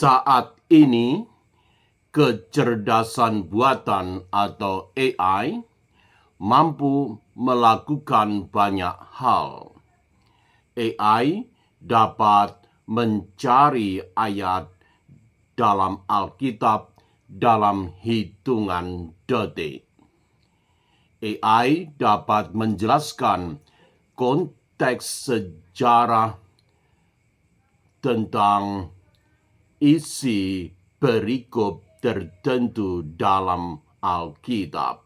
Saat ini, kecerdasan buatan atau AI mampu melakukan banyak hal. AI dapat mencari ayat dalam Alkitab dalam hitungan detik. AI dapat menjelaskan konteks sejarah tentang isi perikop tertentu dalam Alkitab.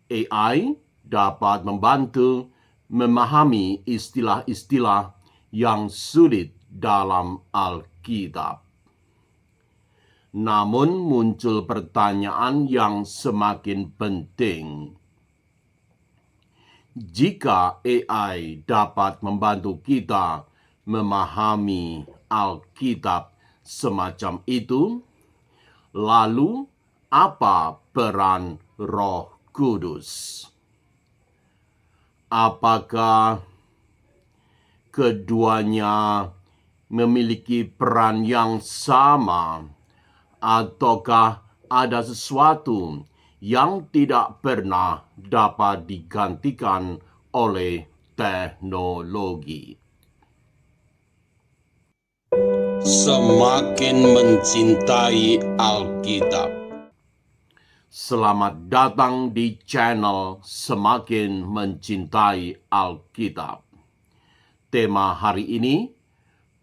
AI dapat membantu memahami istilah-istilah yang sulit dalam Alkitab. Namun muncul pertanyaan yang semakin penting. Jika AI dapat membantu kita memahami Alkitab semacam itu, lalu apa peran Roh Kudus? Apakah keduanya memiliki peran yang sama, ataukah ada sesuatu yang tidak pernah dapat digantikan oleh teknologi? Semakin mencintai Alkitab. Selamat datang di channel Semakin Mencintai Alkitab. Tema hari ini,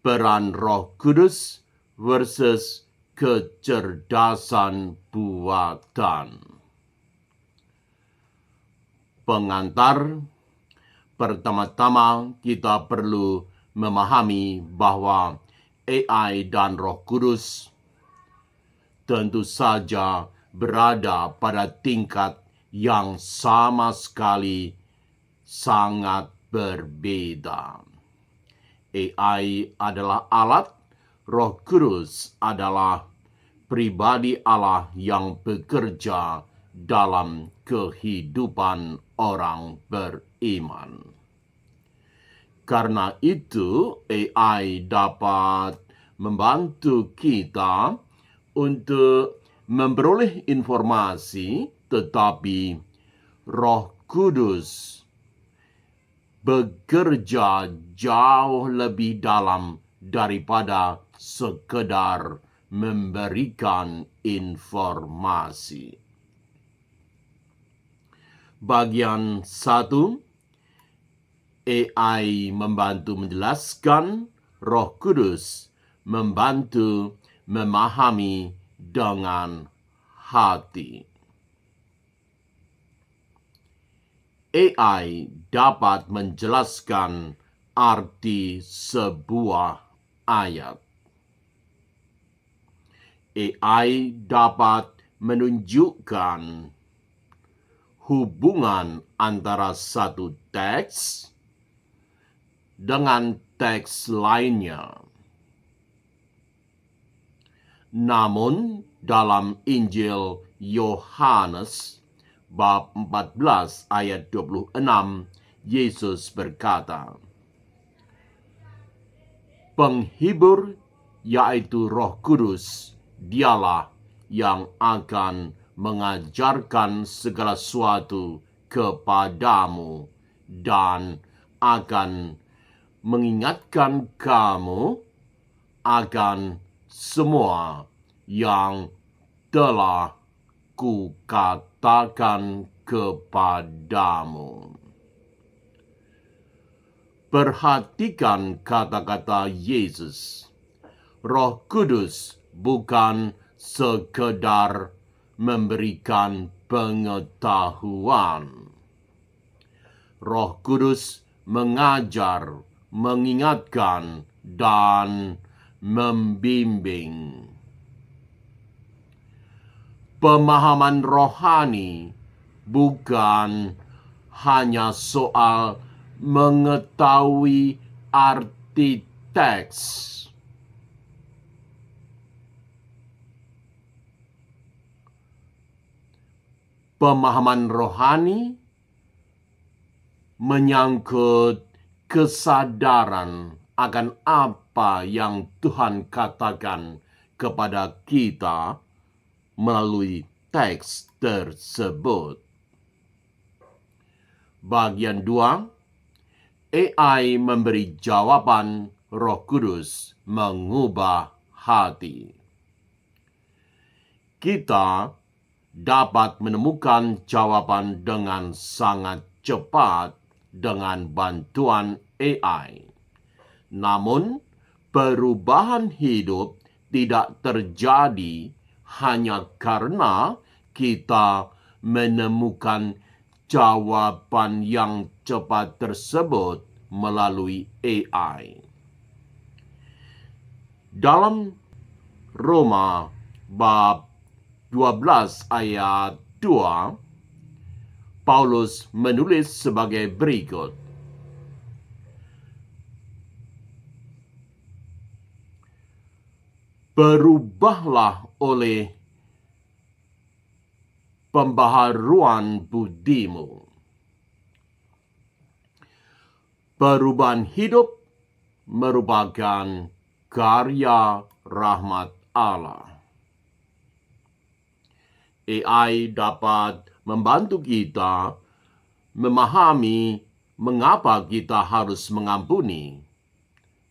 peran Roh Kudus versus kecerdasan buatan. Pengantar, pertama-tama kita perlu memahami bahwa AI dan Roh Kudus tentu saja berada pada tingkat yang sama sekali sangat berbeda. AI adalah alat, Roh Kudus adalah pribadi Allah yang bekerja dalam kehidupan orang beriman. Karena itu, AI dapat membantu kita untuk memperoleh informasi, tetapi Roh Kudus bekerja jauh lebih dalam daripada sekedar memberikan informasi. Bagian 1, AI membantu menjelaskan, Roh Kudus membantu memahami dengan hati. AI dapat menjelaskan arti sebuah ayat. AI dapat menunjukkan hubungan antara satu teks dengan teks lainnya. Namun dalam Injil Yohanes bab 14 ayat 26, Yesus berkata, "Penghibur, yaitu Roh Kudus, dialah yang akan mengajarkan segala sesuatu kepadamu dan akan mengingatkan kamu akan semua yang telah kukatakan kepadamu." Perhatikan kata-kata Yesus. Roh Kudus bukan sekedar memberikan pengetahuan. Roh Kudus mengajar, mengingatkan, dan membimbing. Pemahaman rohani bukan hanya soal mengetahui arti teks. Pemahaman rohani menyangkut kesadaran akan apa yang Tuhan katakan kepada kita melalui teks tersebut. Bagian 2, AI memberi jawaban, Roh Kudus mengubah hati. Kita dapat menemukan jawaban dengan sangat cepat dengan bantuan AI. Namun, perubahan hidup tidak terjadi hanya karena kita menemukan jawaban yang cepat tersebut melalui AI. Dalam Roma bab 12 ayat 2, Paulus menulis sebagai berikut. Berubahlah oleh pembaharuan budimu. Perubahan hidup merupakan karya rahmat Allah. AI dapat membantu kita memahami mengapa kita harus mengampuni.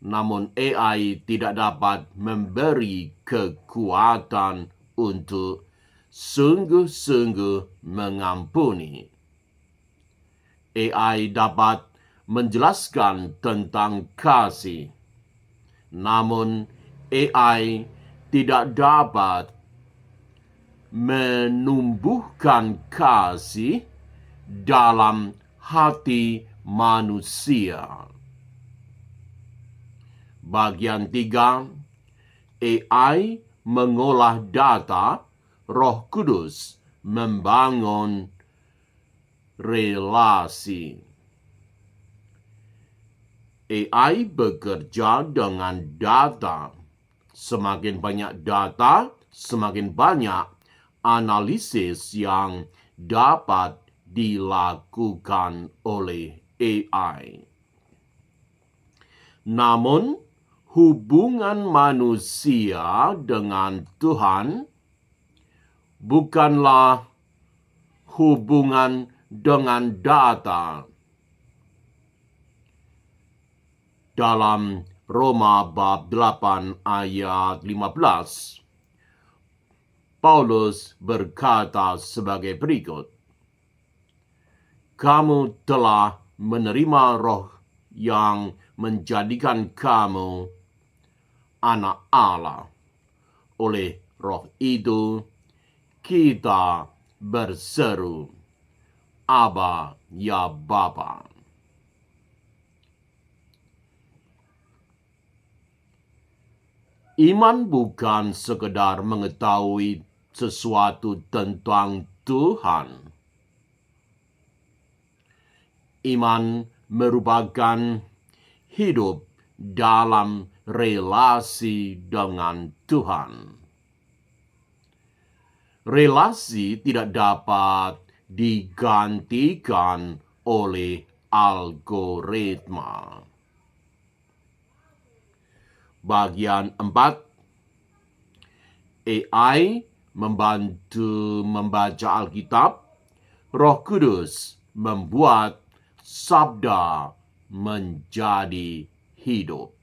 Namun AI tidak dapat memberi kekuatan untuk sungguh-sungguh mengampuni. AI dapat menjelaskan tentang kasih. Namun AI tidak dapat menumbuhkan kasih dalam hati manusia. Bagian 3, AI mengolah data, Roh Kudus membangun relasi. AI bekerja dengan data. Semakin banyak data, semakin banyak analisis yang dapat dilakukan oleh AI. Namun, hubungan manusia dengan Tuhan bukanlah hubungan dengan data. Dalam Roma bab 8 ayat 15, Paulus berkata sebagai berikut. Kamu telah menerima Roh yang menjadikan kamu anak Allah. Oleh Roh itu, kita berseru, Aba, ya Bapa. Iman bukan sekedar mengetahui sesuatu tentang Tuhan. Iman merupakan hidup dalam relasi dengan Tuhan. Relasi tidak dapat digantikan oleh algoritma. Bagian 4, AI membantu membaca Alkitab. Roh Kudus membuat sabda menjadi hidup.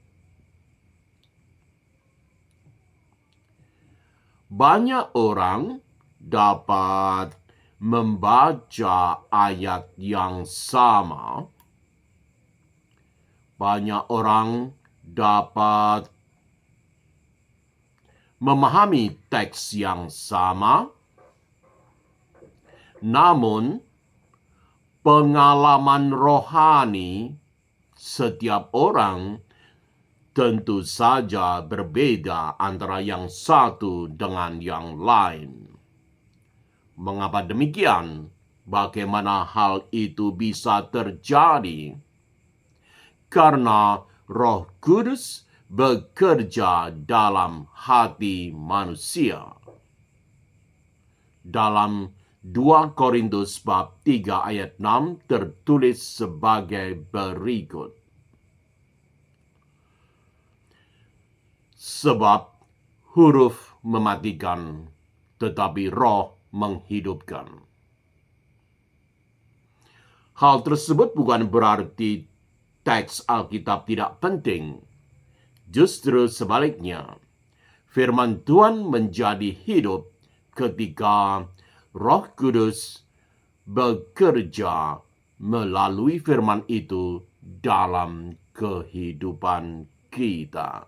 Banyak orang dapat membaca ayat yang sama. Banyak orang dapat memahami teks yang sama, namun pengalaman rohani setiap orang tentu saja berbeda antara yang satu dengan yang lain. Mengapa demikian? Bagaimana hal itu bisa terjadi? Karena Roh Kudus bekerja dalam hati manusia. Dalam 2 Korintus bab 3 ayat 6 tertulis sebagai berikut. Sebab huruf mematikan, tetapi roh menghidupkan. Hal tersebut bukan berarti teks Alkitab tidak penting. Justru sebaliknya, firman Tuhan menjadi hidup ketika Roh Kudus bekerja melalui firman itu dalam kehidupan kita.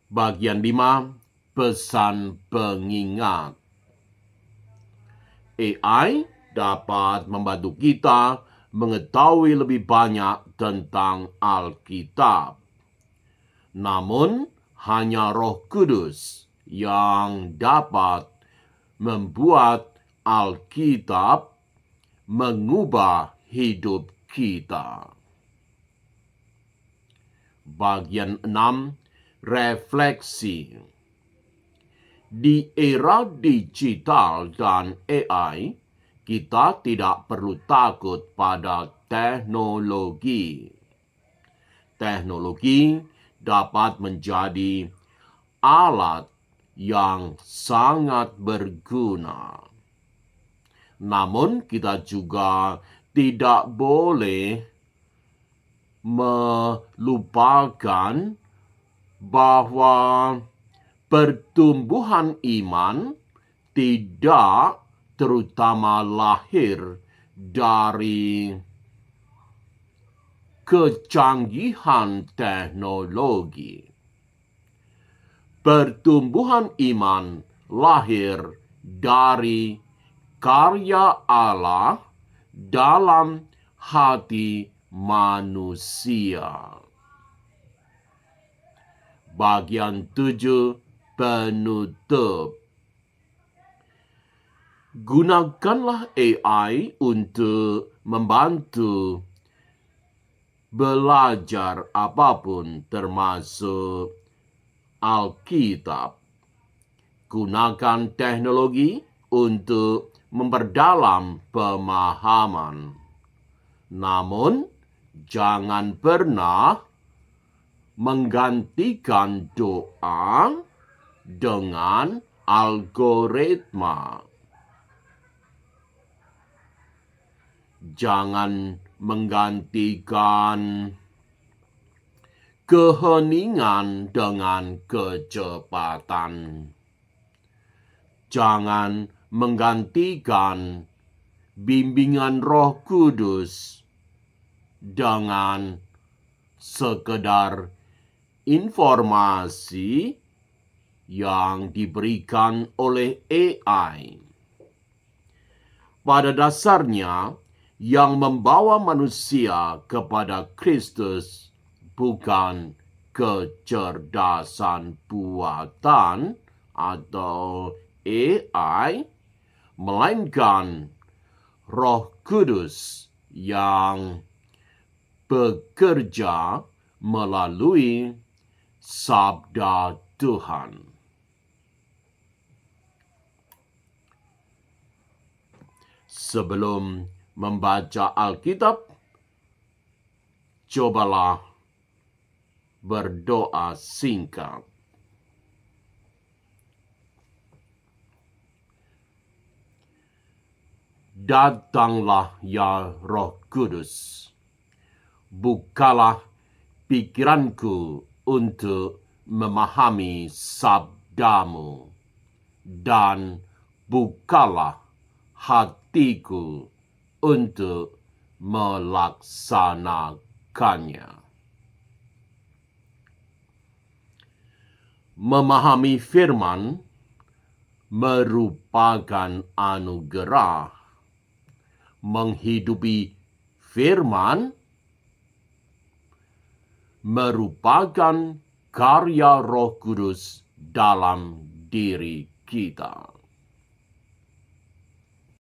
Bagian 5, pesan pengingat. AI dapat membantu kita mengetahui lebih banyak tentang Alkitab. Namun, hanya Roh Kudus yang dapat membuat Alkitab mengubah hidup kita. Bagian 6, refleksi. Di era digital dan AI, kita tidak perlu takut pada teknologi. Teknologi dapat menjadi alat yang sangat berguna. Namun kita juga tidak boleh melupakan bahwa pertumbuhan iman tidak terutama lahir dari kecanggihan teknologi. Pertumbuhan iman lahir dari karya Allah dalam hati manusia. Bagian 7, penutup. Gunakanlah AI untuk membantu belajar apapun termasuk Alkitab. Gunakan teknologi untuk memperdalam pemahaman. Namun, jangan pernah menggantikan doa dengan algoritma. Jangan menggantikan keheningan dengan kecepatan. Jangan menggantikan bimbingan Roh Kudus dengan sekedar informasi yang diberikan oleh AI. Pada dasarnya, yang membawa manusia kepada Kristus bukan kecerdasan buatan atau AI, melainkan Roh Kudus yang bekerja melalui sabda Tuhan. Sebelum membaca Alkitab, cobalah berdoa singkat. Datanglah ya Roh Kudus, bukalah pikiranku untuk memahami sabdamu, dan bukalah hatiku untuk melaksanakannya. Memahami firman merupakan anugerah. Menghidupi firman merupakan karya Roh Kudus dalam diri kita.